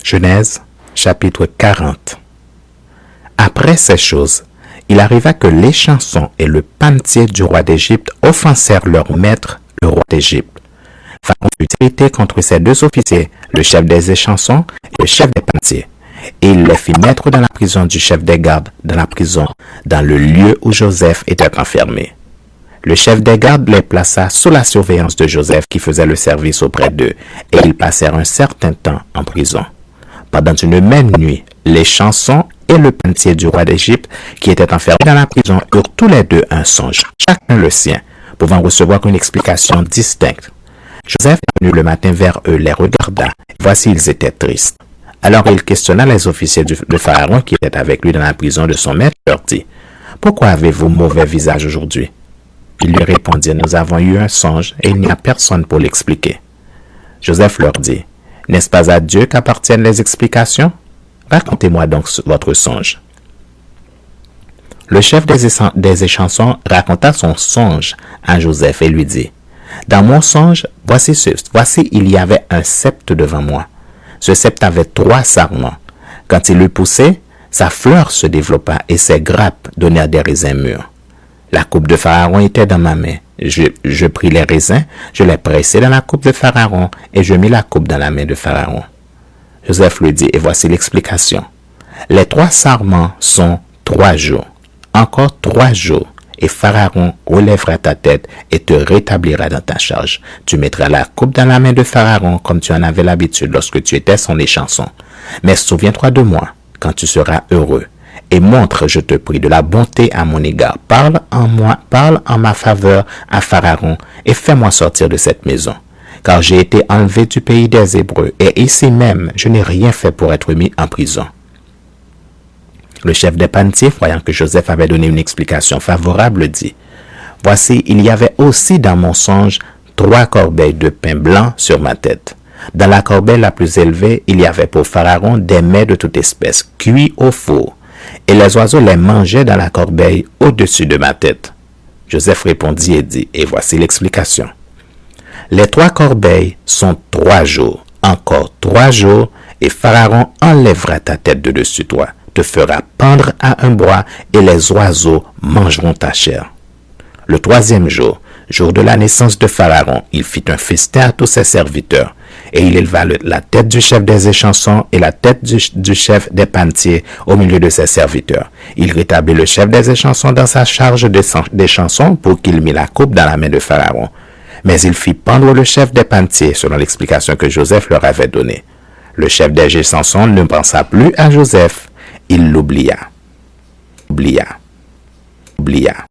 Genèse, chapitre 40. Après ces choses, il arriva que les chansons et le panetier du roi d'Égypte offensèrent leur maître, le roi d'Égypte. Pharaon fut irrité contre ces deux officiers, le chef des échansons et le chef des panetiers. Et il les fit mettre dans la prison du chef des gardes, dans la prison, dans le lieu où Joseph était enfermé. Le chef des gardes les plaça sous la surveillance de Joseph qui faisait le service auprès d'eux, et ils passèrent un certain temps en prison. Pendant une même nuit, les chansons et le panetier du roi d'Égypte, qui étaient enfermés dans la prison, eurent tous les deux un songe, chacun le sien, pouvant recevoir une explication distincte. Joseph est venu le matin vers eux, les regarda, et voici ils étaient tristes. Alors il questionna les officiers de Pharaon qui étaient avec lui dans la prison de son maître, leur dit, « Pourquoi avez-vous mauvais visage aujourd'hui ?» Ils lui répondirent, « Nous avons eu un songe et il n'y a personne pour l'expliquer. » Joseph leur dit, « N'est-ce pas à Dieu qu'appartiennent les explications? Racontez-moi donc votre songe. » Le chef des échansons raconta son songe à Joseph et lui dit, « Dans mon songe, voici il y avait un sceptre devant moi. Ce sceptre avait 3 sarments. Quand il eut poussé, sa fleur se développa et ses grappes donnèrent des raisins mûrs. La coupe de Pharaon était dans ma main. Je pris les raisins, je les pressai dans la coupe de Pharaon et je mis la coupe dans la main de Pharaon. » Joseph lui dit, et voici l'explication. Les 3 sarments sont 3 jours. Encore 3 jours, et Pharaon relèvera ta tête et te rétablira dans ta charge. Tu mettras la coupe dans la main de Pharaon comme tu en avais l'habitude lorsque tu étais son échanson. Mais souviens-toi de moi quand tu seras heureux. Et montre, je te prie, de la bonté à mon égard. Parle en ma faveur à Pharaon et fais-moi sortir de cette maison. Car j'ai été enlevé du pays des Hébreux et ici même, je n'ai rien fait pour être mis en prison. Le chef des panetiers, voyant que Joseph avait donné une explication favorable, dit, « Voici, il y avait aussi dans mon songe 3 corbeilles de pain blanc sur ma tête. Dans la corbeille la plus élevée, il y avait pour Pharaon des mets de toute espèce, cuits au four. Et les oiseaux les mangeaient dans la corbeille au-dessus de ma tête. » Joseph répondit et dit, et voici l'explication. Les 3 corbeilles sont 3 jours, encore 3 jours, et Pharaon enlèvera ta tête de dessus toi, te fera pendre à un bois, et les oiseaux mangeront ta chair. Le 3e jour, jour de la naissance de Pharaon, il fit un festin à tous ses serviteurs, et il éleva la tête du chef des échansons et la tête du chef des panetiers au milieu de ses serviteurs. Il rétablit le chef des échansons dans sa charge des chansons pour qu'il mît la coupe dans la main de Pharaon. Mais il fit pendre le chef des panetiers selon l'explication que Joseph leur avait donnée. Le chef des échansons ne pensa plus à Joseph. Il l'oublia.